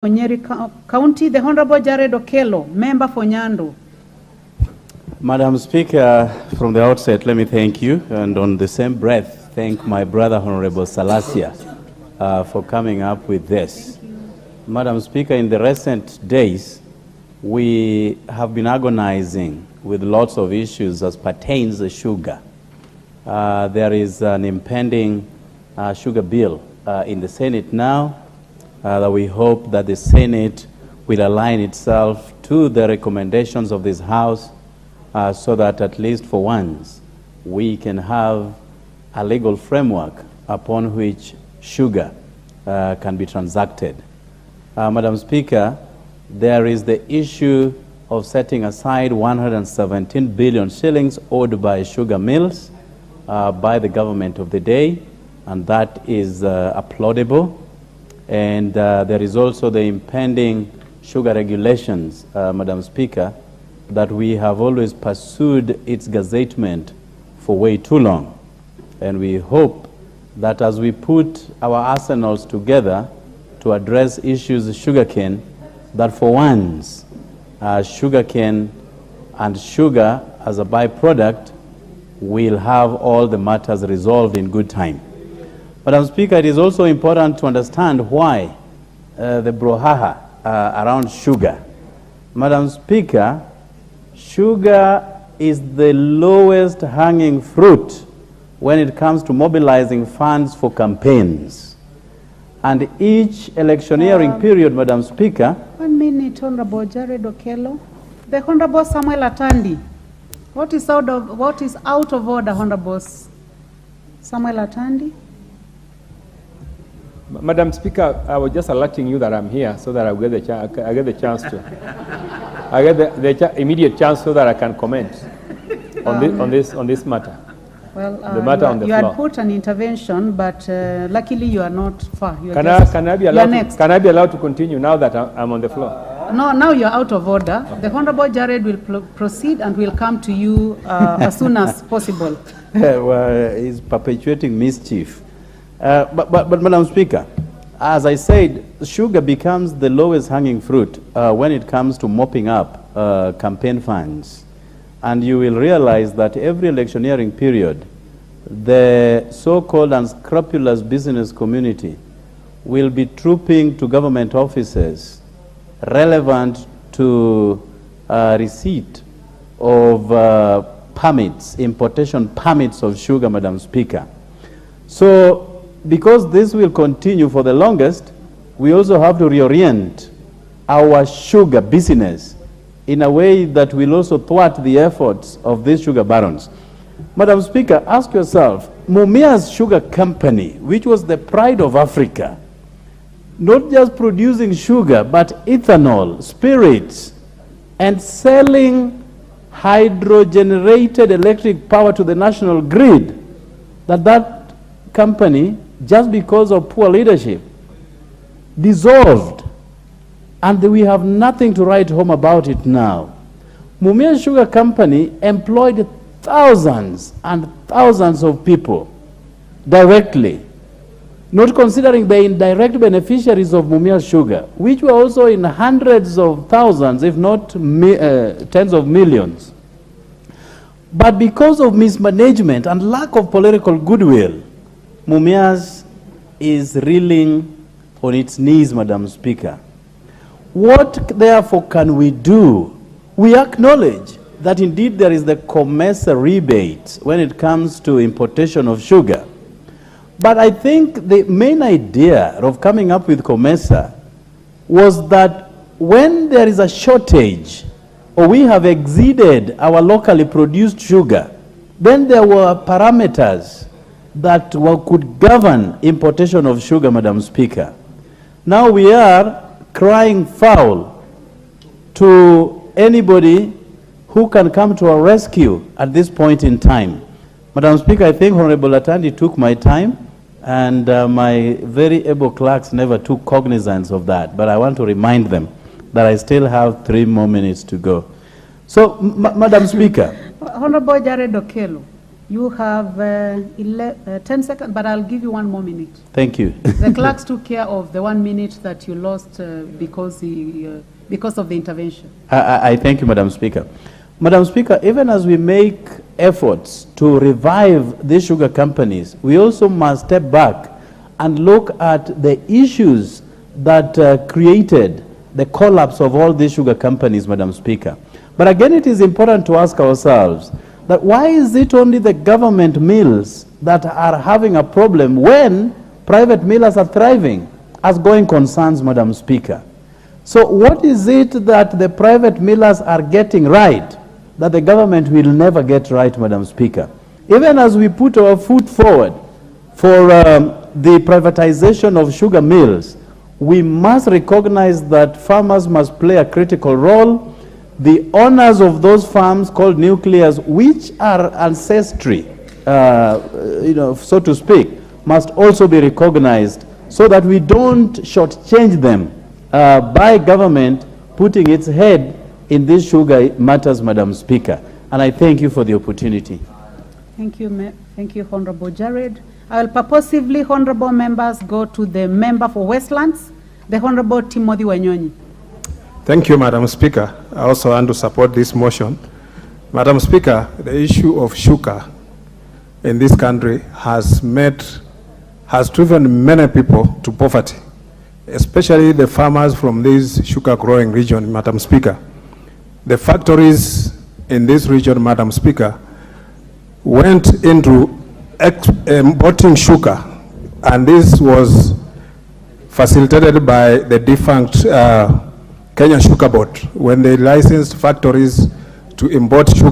Nyeri County, the Honorable Jared Okello, member for Nyando. Madam Speaker, from the outset, let me thank you, and on the same breath, thank my brother, Honorable Salasia, for coming up with this. Madam Speaker, in the recent days, we have been agonizing with lots of issues as pertains to sugar. There is an impending sugar bill in the Senate now, that we hope that the Senate will align itself to the recommendations of this House so that at least for once we can have a legal framework upon which sugar can be transacted. Madam Speaker, there is the issue of setting aside 117 billion shillings owed by sugar mills by the government of the day, and that is applaudable. And there is also the impending sugar regulations, Madam Speaker, that we have always pursued its gazettement for way too long. And we hope that as we put our arsenals together to address issues of sugarcane, that for once, sugarcane and sugar as a byproduct will have all the matters resolved in good time. Madam Speaker, it is also important to understand why the brouhaha around sugar. Madam Speaker, sugar is the lowest hanging fruit when it comes to mobilizing funds for campaigns. And each electioneering period, Madam Speaker. 1 minute, Honorable Jared Okello. The Honorable Samuel Atandi. What is out of order, Honorable Samuel Atandi? Madam Speaker, I was just alerting you that I'm here so that I get the chance to, I get the immediate chance so that I can comment on this matter. Well, the matter on the you floor. had put an intervention, but luckily you are not far. Can I be allowed to continue now that I'm on the floor? No, now you're out of order. Okay. The Honorable Jared will proceed and will come to you as soon as possible. Well, he's perpetuating mischief. But Madam Speaker, as I said, sugar becomes the lowest hanging fruit when it comes to mopping up campaign funds. And you will realize that every electioneering period, the so-called unscrupulous business community will be trooping to government offices relevant to receipt of permits, importation permits of sugar, Madam Speaker. So, because this will continue for the longest, we also have to reorient our sugar business in a way that will also thwart the efforts of these sugar barons. Madam Speaker, ask yourself, Mumia's Sugar Company, which was the pride of Africa, not just producing sugar, but ethanol, spirits, and selling hydrogenerated electric power to the national grid, that company, just because of poor leadership, dissolved, and we have nothing to write home about it now. Mumia Sugar Company employed thousands and thousands of people directly, not considering the indirect beneficiaries of Mumia Sugar, which were also in hundreds of thousands, if not tens of millions. But because of mismanagement and lack of political goodwill, Mumias is reeling on its knees, Madam Speaker. What, therefore, can we do? We acknowledge that indeed there is the COMESA rebate when it comes to importation of sugar. But I think the main idea of coming up with COMESA was that when there is a shortage or we have exceeded our locally produced sugar, then there were parameters that could govern importation of sugar, Madam Speaker. Now we are crying foul to anybody who can come to our rescue at this point in time. Madam Speaker, I think Honorable Atandi took my time, and my very able clerks never took cognizance of that, but I want to remind them that I still have 3 more minutes to go. So, Madam Speaker. Honorable Jared Okello, You have 10 seconds, but I'll give you 1 more minute. Thank you. The clerks took care of the 1 minute that you lost because of the intervention. I thank you, Madam Speaker. Madam Speaker, even as we make efforts to revive these sugar companies, we also must step back and look at the issues that created the collapse of all these sugar companies, Madam Speaker. But again, it is important to ask ourselves that why is it only the government mills that are having a problem when private millers are thriving as going concerns, Madam Speaker? So what is it that the private millers are getting right that the government will never get right, Madam Speaker? Even as we put our foot forward for the privatization of sugar mills, we must recognize that farmers must play a critical role. The owners of those farms called nuclears, which are ancestry, so to speak, must also be recognized so that we don't shortchange them by government putting its head in these sugar matters, Madam Speaker. And I thank you for the opportunity. Thank you, Honorable Jared. I will purposively, honorable members, go to the member for Westlands, the Honorable Timothy Wanyonyi. Thank you, Madam Speaker. I also want to support this motion. Madam Speaker, the issue of sugar in this country has driven many people to poverty, especially the farmers from this sugar growing region, Madam Speaker. The factories in this region, Madam Speaker, went into importing sugar, and this was facilitated by the defunct Kenya Sugar Board when they licensed factories to import sugar